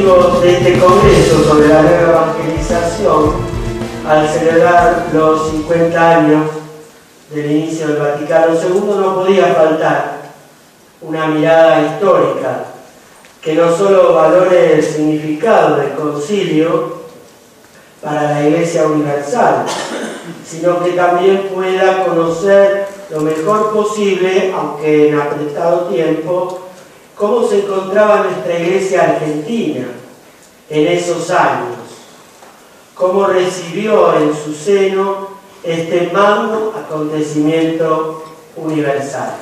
motivo de este congreso sobre la nueva evangelización, al celebrar los 50 años del inicio del Vaticano II, no podía faltar una mirada histórica que no solo valore el significado del concilio para la Iglesia Universal, sino que también pueda conocer lo mejor posible, aunque en apretado tiempo, cómo se encontraba nuestra Iglesia argentina en esos años, cómo recibió en su seno este magno acontecimiento universal.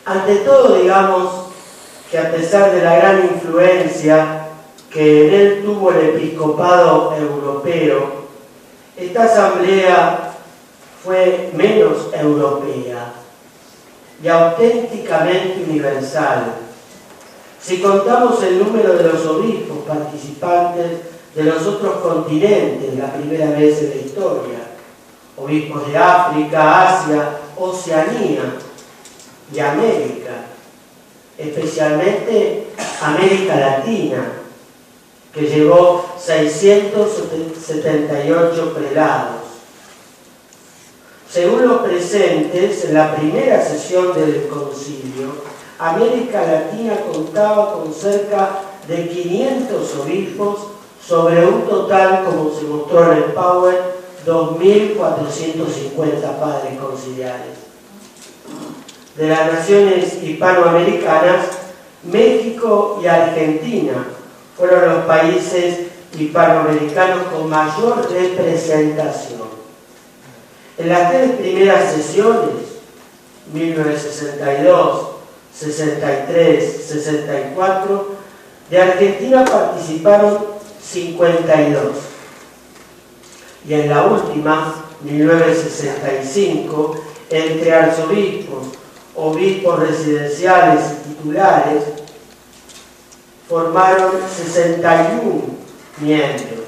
Ante todo, digamos que a pesar de la gran influencia que en él tuvo el episcopado europeo, esta asamblea fue menos europea y auténticamente universal. Si contamos el número de los obispos participantes de los otros continentes, la primera vez en la historia, obispos de África, Asia, Oceanía y América, especialmente América Latina, que llevó 678 prelados. Según los presentes, en la primera sesión del concilio, América Latina contaba con cerca de 500 obispos sobre un total, como se mostró en el Power, 2.450 padres conciliares. De las naciones hispanoamericanas, México y Argentina fueron los países hispanoamericanos con mayor representación. En las tres primeras sesiones, 1962, 63, 64, de Argentina participaron 52. Y en la última, 1965, entre arzobispos, obispos residenciales y titulares, formaron 61 miembros.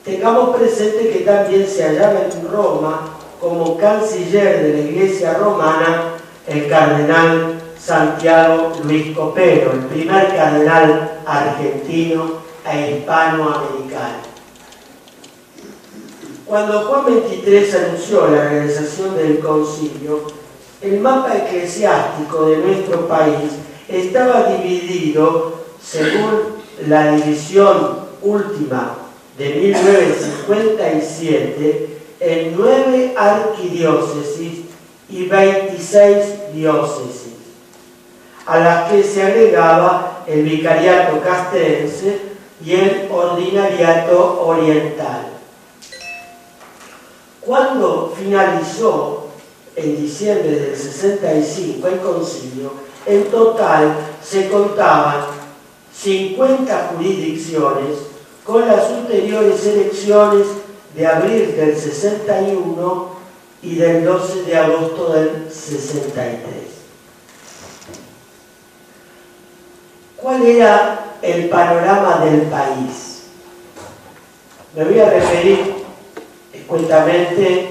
Tengamos presente que también se hallaba en Roma como canciller de la Iglesia romana el cardenal Santiago Luis Copero, el primer cardenal argentino e hispanoamericano. Cuando Juan XXIII anunció la realización del concilio, el mapa eclesiástico de nuestro país estaba dividido, según la división última de 1957, en 9 arquidiócesis y 26 diócesis, a las que se agregaba el vicariato castrense y el ordinariato oriental. Cuando finalizó en diciembre del 65 el concilio, en total se contaban 50 jurisdicciones, con las ulteriores elecciones de abril del 61 y del 12 de agosto del 63. ¿Cuál era el panorama del país? Me voy a referir escuetamente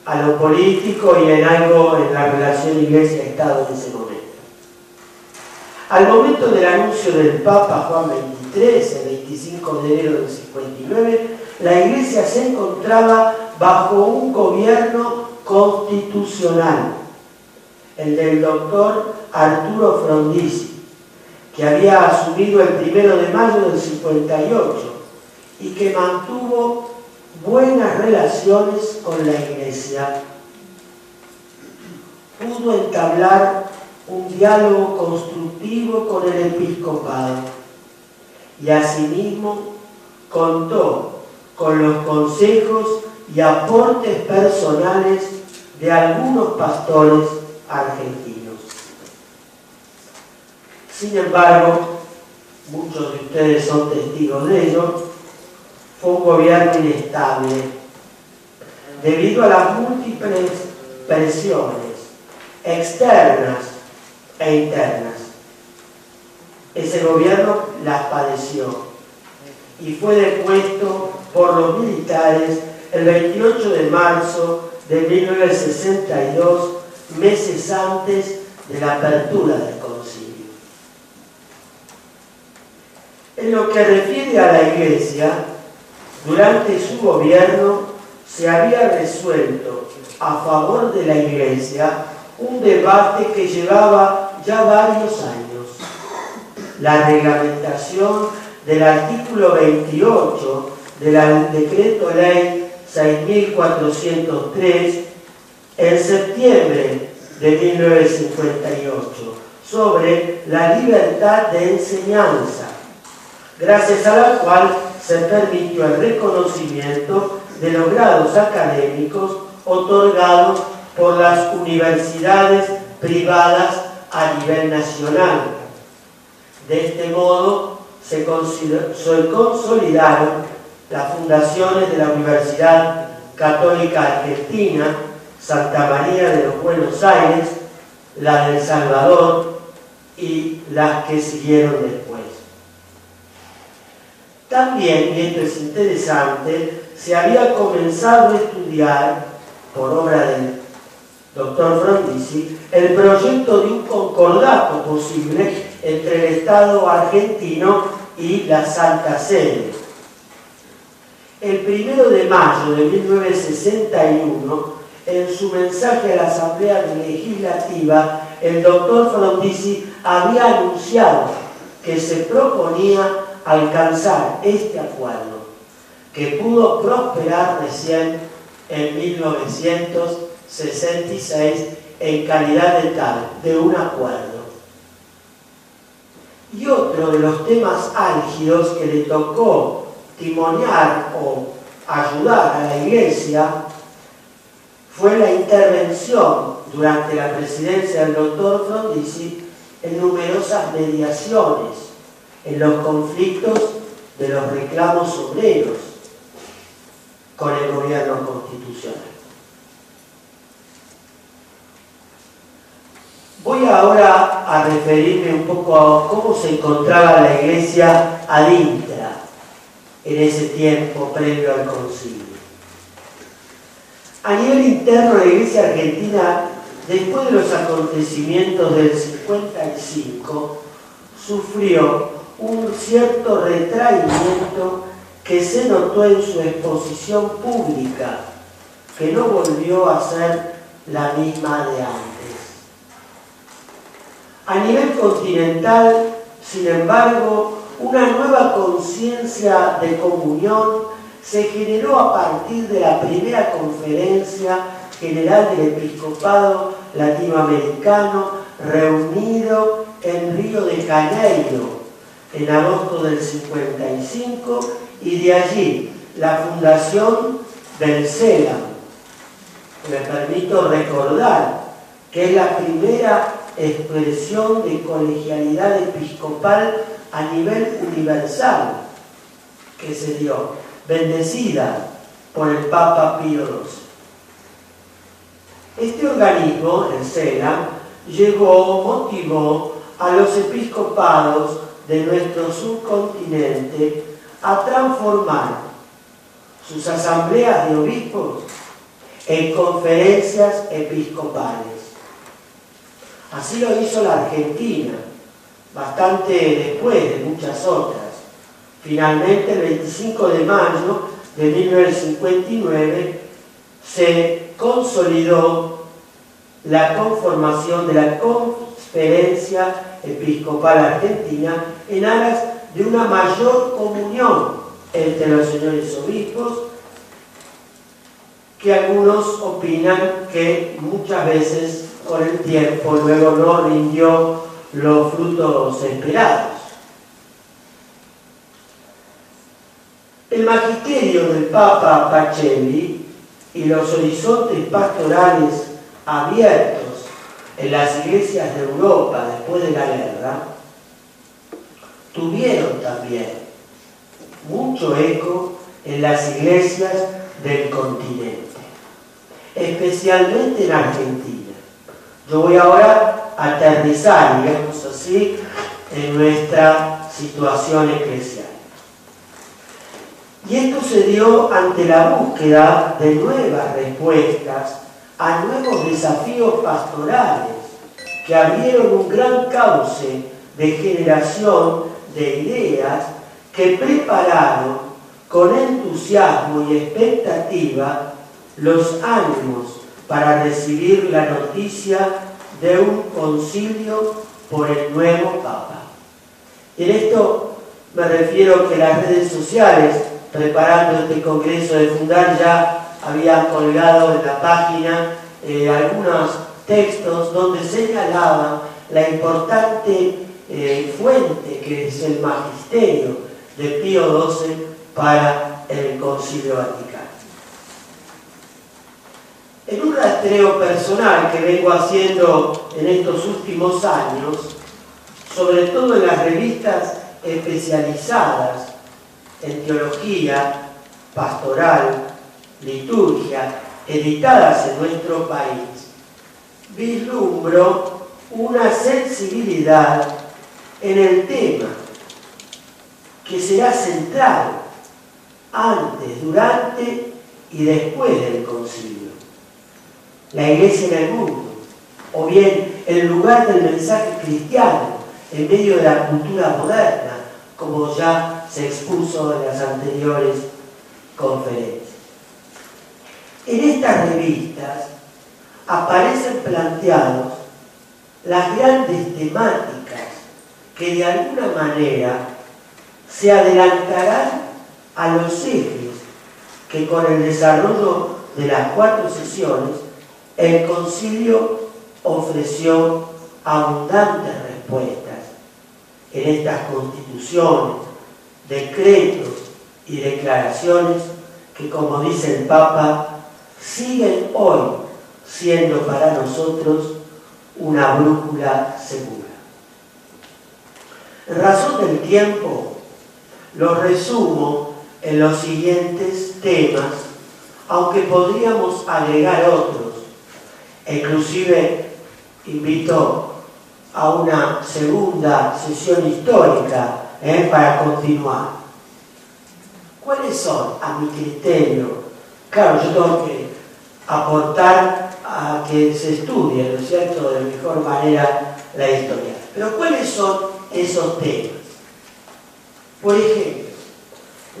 a lo político y en algo en la relación Iglesia-Estado en ese momento. Al momento del anuncio del Papa Juan XXIII, el 25 de enero del 59, la Iglesia se encontraba bajo un gobierno constitucional, el del doctor Arturo Frondizi, que había asumido el 1 de mayo del 58 y que mantuvo buenas relaciones con la Iglesia. Pudo entablar un diálogo constructivo con el episcopado y asimismo contó con los consejos y aportes personales de algunos pastores argentinos. Sin embargo, muchos de ustedes son testigos de ello, fue un gobierno inestable debido a las múltiples presiones externas e internas. Ese gobierno las padeció y fue depuesto por los militares el 28 de marzo de 1962, meses antes de la apertura del concilio. En lo que refiere a la Iglesia, durante su gobierno se había resuelto a favor de la Iglesia un debate que llevaba ya varios años. La reglamentación del artículo 28 del Decreto Ley 6.403 en septiembre de 1958 sobre la libertad de enseñanza, gracias a la cual se permitió el reconocimiento de los grados académicos otorgados por las universidades privadas a nivel nacional. De este modo se consolidaron las fundaciones de la Universidad Católica Argentina, Santa María de los Buenos Aires, la de El Salvador y las que siguieron después. También, y esto es interesante, se había comenzado a estudiar, por obra del doctor Frondizi, el proyecto de un concordato posible entre el Estado argentino y la Santa Sede. El 1 de mayo de 1961, en su mensaje a la Asamblea Legislativa, el doctor Frondizi había anunciado que se proponía alcanzar este acuerdo, que pudo prosperar recién en 1966 en calidad de tal, de un acuerdo. Y otro de los temas álgidos que le tocó timonear o ayudar a la Iglesia fue la intervención durante la presidencia del doctor Frondizi en numerosas mediaciones en los conflictos de los reclamos obreros con el gobierno constitucional. Voy ahora a referirme un poco a cómo se encontraba la Iglesia ad intra en ese tiempo previo al concilio. A nivel interno, la Iglesia argentina, después de los acontecimientos del 55, sufrió un cierto retraimiento que se notó en su exposición pública, que no volvió a ser la misma de antes. A nivel continental, sin embargo, una nueva conciencia de comunión se generó a partir de la primera conferencia general del Episcopado Latinoamericano reunido en Río de Janeiro en agosto del 55, y de allí la fundación del CELAM. Me permito recordar que es la primera expresión de colegialidad episcopal a nivel universal que se dio, bendecida por el Papa Pío XII. Este organismo, el CELAM, motivó a los episcopados de nuestro subcontinente a transformar sus asambleas de obispos en conferencias episcopales. Así lo hizo la Argentina, bastante después de muchas otras. Finalmente, el 25 de mayo de 1959, se consolidó la conformación de la Conferencia Episcopal Argentina en aras de una mayor comunión entre los señores obispos, que algunos opinan que muchas veces con el tiempo luego no rindió los frutos esperados. El magisterio del Papa Pacelli y los horizontes pastorales abiertos en las iglesias de Europa después de la guerra tuvieron también mucho eco en las iglesias del continente, especialmente en Argentina. Yo voy ahora a aterrizar, digamos así, en nuestra situación eclesial. Y esto se dio ante la búsqueda de nuevas respuestas a nuevos desafíos pastorales que abrieron un gran cauce de generación de ideas que prepararon con entusiasmo y expectativa los ánimos para recibir la noticia de un concilio por el nuevo Papa. Y en esto me refiero que las redes sociales, preparando este Congreso de Fundar, ya habían colgado en la página algunos textos donde señalaban la importante fuente que es el magisterio de Pío XII para el Concilio Vaticano. En un rastreo personal que vengo haciendo en estos últimos años, sobre todo en las revistas especializadas en teología, pastoral, liturgia, editadas en nuestro país, vislumbro una sensibilidad en el tema que será central antes, durante y después del concilio. La Iglesia en el mundo, o bien el lugar del mensaje cristiano en medio de la cultura moderna, como ya se expuso en las anteriores conferencias. En estas revistas aparecen planteados las grandes temáticas que de alguna manera se adelantarán a los ejes que con el desarrollo de las 4 sesiones el concilio ofreció abundantes respuestas en estas constituciones, decretos y declaraciones que, como dice el Papa, siguen hoy siendo para nosotros una brújula segura. En razón del tiempo, los resumo en los siguientes temas, aunque podríamos agregar otros. Inclusive invito a una segunda sesión histórica para continuar. ¿Cuáles son, a mi criterio? Claro, yo tengo que aportar a que se estudie, ¿no es cierto?, de mejor manera la historia. Pero ¿cuáles son esos temas? Por ejemplo,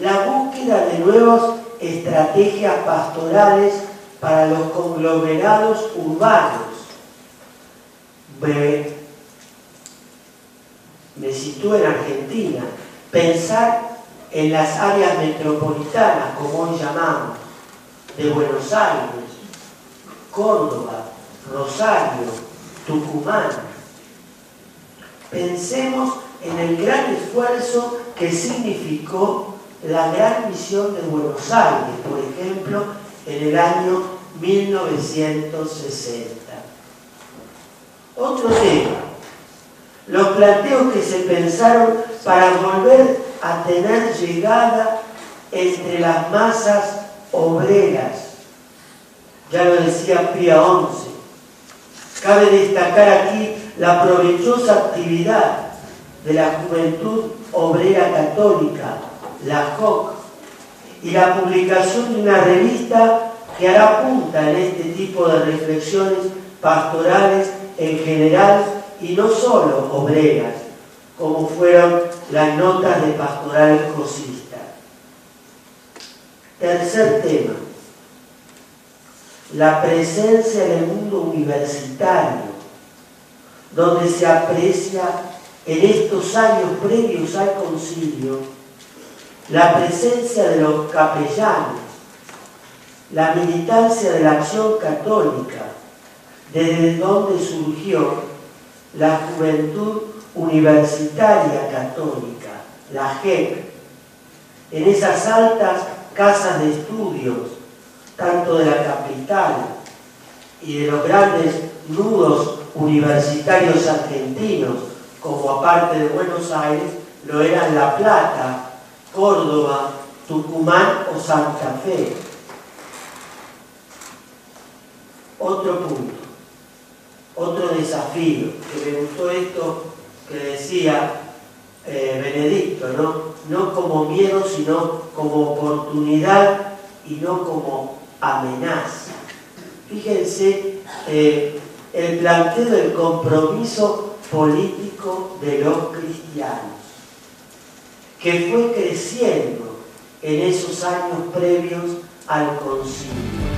la búsqueda de nuevas estrategias pastorales para los conglomerados urbanos. Me sitúo en Argentina. Pensar en las áreas metropolitanas, como hoy llamamos, de Buenos Aires, Córdoba, Rosario, Tucumán. Pensemos en el gran esfuerzo que significó la gran misión de Buenos Aires, por ejemplo, en el año 1960. Otro tema, los planteos que se pensaron para volver a tener llegada entre las masas obreras. Ya lo decía Pío XI. Cabe destacar aquí la provechosa actividad de la Juventud Obrera Católica, la JOC, y la publicación de una revista que hará punta en este tipo de reflexiones pastorales en general y no solo obreras, como fueron las notas de Pastoral Cosista. Tercer tema, la presencia en el mundo universitario, donde se aprecia en estos años previos al concilio la presencia de los capellanes, la militancia de la acción católica, desde donde surgió la Juventud Universitaria Católica, la JEC, en esas altas casas de estudios, tanto de la capital y de los grandes nudos universitarios argentinos, como aparte de Buenos Aires, lo eran La Plata, Córdoba, Tucumán o Santa Fe. Otro punto, otro desafío, que me gustó esto que decía Benedicto, no como miedo, sino como oportunidad y no como amenaza. Fíjense el planteo del compromiso político de los cristianos. que fue creciendo en esos años previos al concilio.